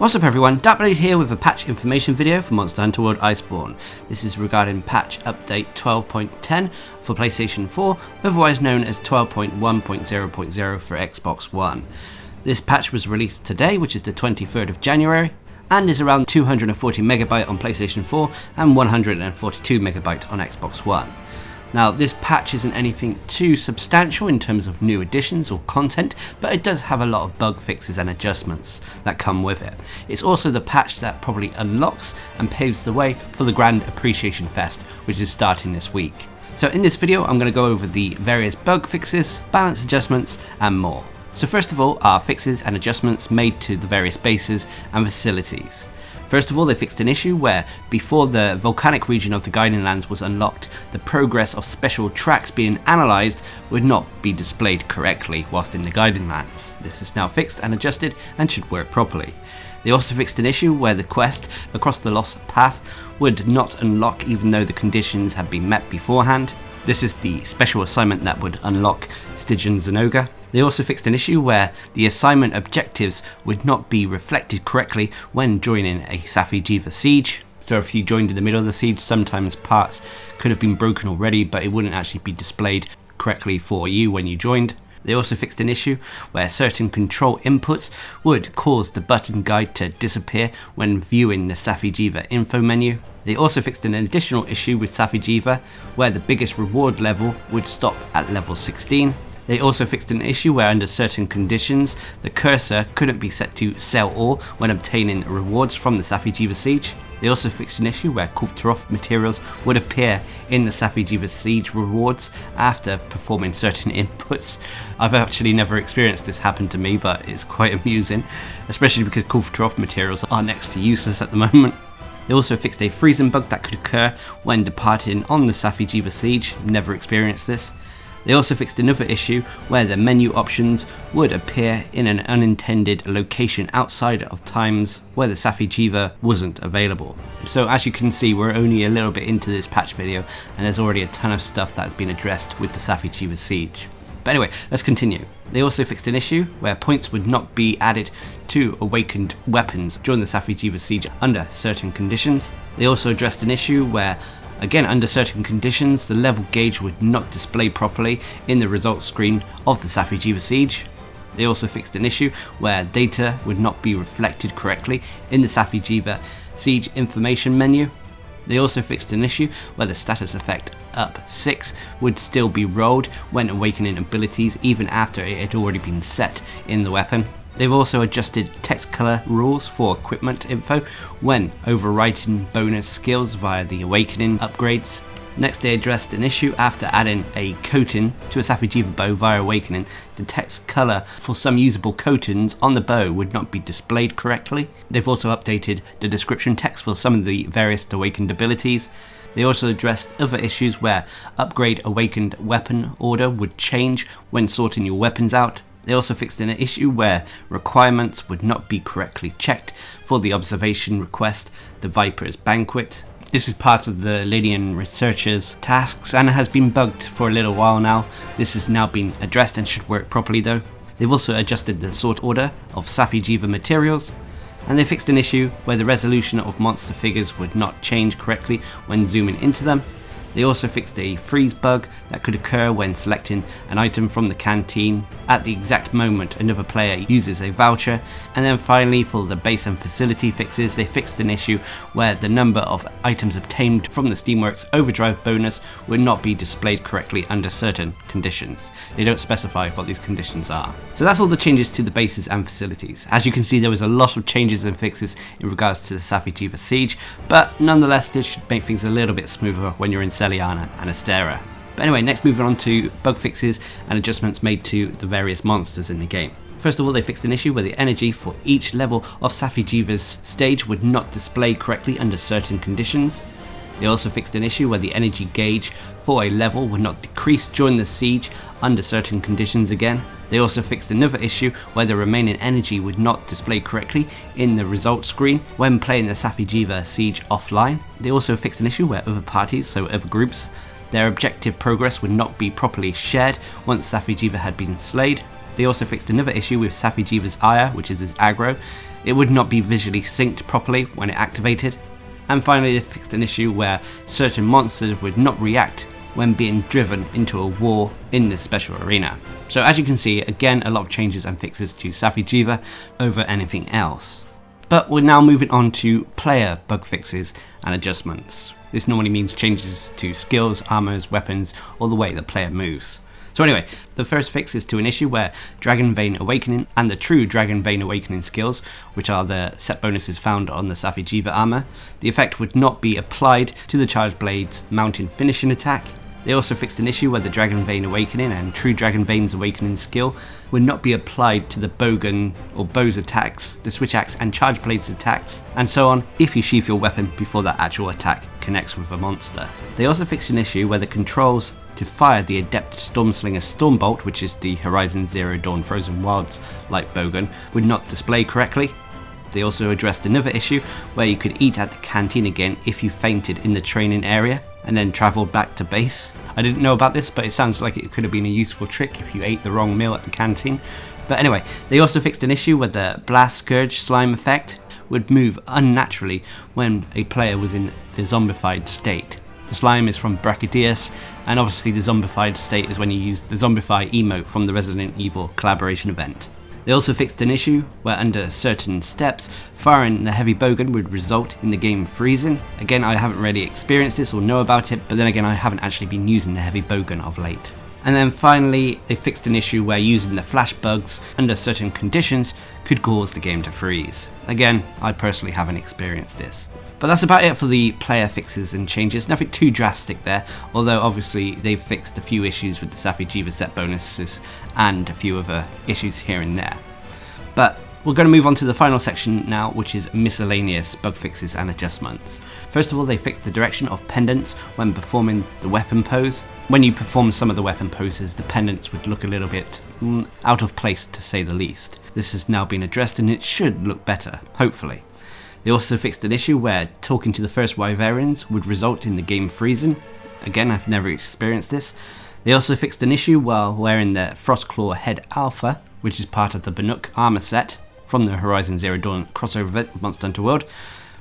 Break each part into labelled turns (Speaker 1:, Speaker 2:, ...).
Speaker 1: What's up everyone, Darcblade here with a patch information video for Monster Hunter World Iceborne. This is regarding patch update 12.10 for PlayStation 4, otherwise known as 12.1.0.0 for Xbox One. This patch was released today, which is the 23rd of January, and is around 240MB on PlayStation 4 and 142MB on Xbox One. Now, this patch isn't anything too substantial in terms of new additions or content, but it does have a lot of bug fixes and adjustments that come with it. It's also the patch that probably unlocks and paves the way for the Grand Appreciation Fest, which is starting this week. So in this video, I'm going to go over the various bug fixes, balance adjustments, and more. So first of all are fixes and adjustments made to the various bases and facilities. First of all, they fixed an issue where, before the volcanic region of the Guiding Lands was unlocked, the progress of special tracks being analysed would not be displayed correctly whilst in the Guiding Lands. This is now fixed and adjusted and should work properly. They also fixed an issue where the quest across the Lost Path would not unlock even though the conditions had been met beforehand. This is the special assignment that would unlock Stygian Zenoga. They also fixed an issue where the assignment objectives would not be reflected correctly when joining a Safi'jiiva siege. So if you joined in the middle of the siege, sometimes parts could have been broken already, but it wouldn't actually be displayed correctly for you when you joined. They also fixed an issue where certain control inputs would cause the button guide to disappear when viewing the Safi'jiiva info menu. They also fixed an additional issue with Safi'jiiva where the biggest reward level would stop at level 16. They also fixed an issue where under certain conditions, the cursor couldn't be set to sell all when obtaining rewards from the Safi'jiiva siege. They also fixed an issue where Kulftaroth materials would appear in the Safi'jiiva siege rewards after performing certain inputs. I've actually never experienced this happen to me, but it's quite amusing, especially because Kulftaroth materials are next to useless at the moment. They also fixed a freezing bug that could occur when departing on the Safi'jiiva siege. Never experienced this. They also fixed another issue where the menu options would appear in an unintended location outside of times where the Safi'jiiva wasn't available. So as you can see, we're only a little bit into this patch video and there's already a ton of stuff that's been addressed with the Safi'jiiva siege. But anyway, let's continue. They also fixed an issue where points would not be added to awakened weapons during the Safi'jiiva siege under certain conditions. They also addressed an issue where, again, under certain conditions, the level gauge would not display properly in the results screen of the Safi'jiiva siege. They also fixed an issue where data would not be reflected correctly in the Safi'jiiva siege information menu. They also fixed an issue where the status effect up 6 would still be rolled when awakening abilities even after it had already been set in the weapon. They've also adjusted text color rules for equipment info when overwriting bonus skills via the awakening upgrades. Next, they addressed an issue after adding a coating to a Safi'jiiva bow via awakening. The text color for some usable coatings on the bow would not be displayed correctly. They've also updated the description text for some of the various awakened abilities. They also addressed other issues where upgrade awakened weapon order would change when sorting your weapons out. They also fixed an issue where requirements would not be correctly checked for the observation request, the Viper's Banquet. This is part of the Lydian researchers' tasks and has been bugged for a little while now. This has now been addressed and should work properly though. They've also adjusted the sort order of Safi'jiiva materials, and they fixed an issue where the resolution of monster figures would not change correctly when zooming into them. They also fixed a freeze bug that could occur when selecting an item from the canteen at the exact moment another player uses a voucher. And then finally, for the base and facility fixes, they fixed an issue where the number of items obtained from the Steamworks Overdrive bonus would not be displayed correctly under certain conditions. They don't specify what these conditions are. So that's all the changes to the bases and facilities. As you can see, there was a lot of changes and fixes in regards to the Safi'jiiva siege, but nonetheless this should make things a little bit smoother when you're in Celiana and Astera. But anyway, next moving on to bug fixes and adjustments made to the various monsters in the game. First of all, they fixed an issue where the energy for each level of Safi'jiiva's stage would not display correctly under certain conditions. They also fixed an issue where the energy gauge for a level would not decrease during the siege under certain conditions again. They also fixed another issue where the remaining energy would not display correctly in the results screen when playing the Safi'jiiva siege offline. They also fixed an issue where other parties, so other groups, their objective progress would not be properly shared once Safi'jiiva had been slayed. They also fixed another issue with Safi'jiiva's Ire, which is his aggro. It would not be visually synced properly when it activated. And finally, they fixed an issue where certain monsters would not react when being driven into a war in this special arena. So as you can see, again, a lot of changes and fixes to Safi'jiiva over anything else. But we're now moving on to player bug fixes and adjustments. This normally means changes to skills, armors, weapons, or the way the player moves. So anyway, the first fix is to an issue where Dragon Vein Awakening and the true Dragon Vein Awakening skills, which are the set bonuses found on the Safi'jiiva armor, the effect would not be applied to the Charged Blade's mountain finishing attack. They also fixed an issue where the Dragon Vein Awakening and True Dragon Vein's Awakening skill would not be applied to the Bowgun or Bow's attacks, the Switch Axe and Charged Blade's attacks, and so on if you sheath your weapon before that actual attack connects with a monster. They also fixed an issue where the controls to fire the Adept Stormslinger Stormbolt, which is the Horizon Zero Dawn Frozen Wilds like Bowgun, would not display correctly. They also addressed another issue where you could eat at the canteen again if you fainted in the training area and then travelled back to base. I didn't know about this, but it sounds like it could have been a useful trick if you ate the wrong meal at the canteen. But anyway, they also fixed an issue where the Blast Scourge slime effect would move unnaturally when a player was in the zombified state. The slime is from Brachydius, and obviously the zombified state is when you use the Zombify emote from the Resident Evil collaboration event. They also fixed an issue where under certain steps, firing the heavy bowgun would result in the game freezing. Again, I haven't really experienced this or know about it, but then again I haven't actually been using the heavy bowgun of late. And then finally, they fixed an issue where using the flash bugs under certain conditions could cause the game to freeze. Again, I personally haven't experienced this. But that's about it for the player fixes and changes, nothing too drastic there, although obviously they've fixed a few issues with the Safi'jiiva set bonuses and a few other issues here and there. But we're going to move on to the final section now, which is miscellaneous bug fixes and adjustments. First of all, they fixed the direction of pendants when performing the weapon pose. When you perform some of the weapon poses, the pendants would look a little bit out of place, to say the least. This has now been addressed and it should look better, hopefully. They also fixed an issue where talking to the first Wyverians would result in the game freezing. Again, I've never experienced this. They also fixed an issue while wearing the Frostclaw Head Alpha, which is part of the Banuk armor set from the Horizon Zero Dawn crossover event with Monster Hunter World.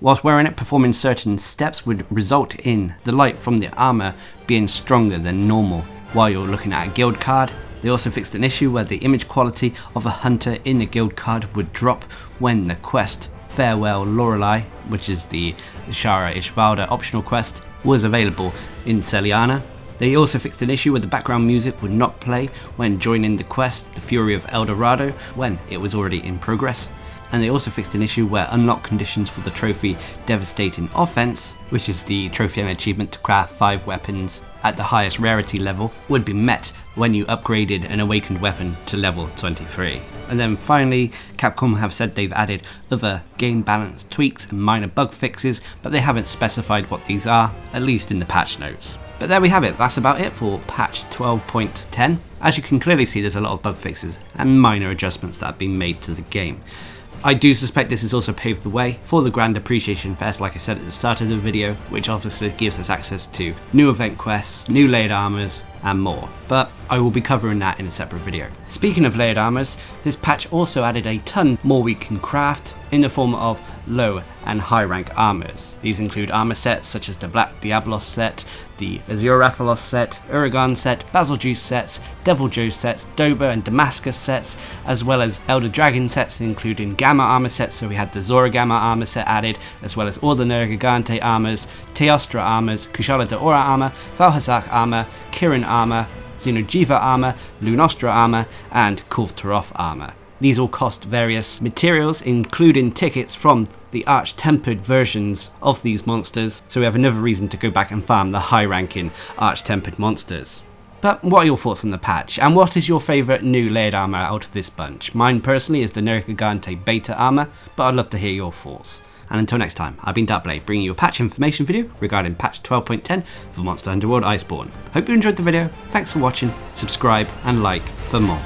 Speaker 1: Whilst wearing it, performing certain steps would result in the light from the armor being stronger than normal while you're looking at a guild card. They also fixed an issue where the image quality of a hunter in a guild card would drop when the quest Farewell Lorelei, which is the Shara Ishvalda optional quest, was available in Celiana. They also fixed an issue where the background music would not play when joining the quest The Fury of El Dorado when it was already in progress. And they also fixed an issue where unlock conditions for the trophy Devastating Offense, which is the trophy and achievement to craft 5 weapons at the highest rarity level, would be met when you upgraded an awakened weapon to level 23. And then finally, Capcom have said they've added other game balance tweaks and minor bug fixes, but they haven't specified what these are, at least in the patch notes. But there we have it, that's about it for patch 12.10. As you can clearly see, there's a lot of bug fixes and minor adjustments that have been made to the game. I do suspect this has also paved the way for the Grand Appreciation Fest, like I said at the start of the video, which obviously gives us access to new event quests, new layered armors, and more. But I will be covering that in a separate video. Speaking of layered armors, this patch also added a ton more we can craft in the form of low and high rank armors. These include armor sets such as the Black Diablos set, the Azurathalos set, Uragan set, Basiljuice sets, Devil Joe sets, Doba and Damascus sets, as well as Elder Dragon sets including Gamma armor sets, so we had the Zora Gamma armor set added, as well as all the Nergigante armors, Teostra armors, Kushala Daora armor, Valhazak armor, Kirin armor, Xenojiva armor, Lunostra armor, and Kulftaroth armor. These all cost various materials, including tickets from the arch-tempered versions of these monsters, so we have another reason to go back and farm the high-ranking arch-tempered monsters. But what are your thoughts on the patch, and what is your favourite new layered armour out of this bunch? Mine personally is the Nergigante Beta armour, but I'd love to hear your thoughts. And until next time, I've been Darcblade, bringing you a patch information video regarding patch 12.10 for Monster Hunter World Iceborne. Hope you enjoyed the video, thanks for watching, subscribe and like for more.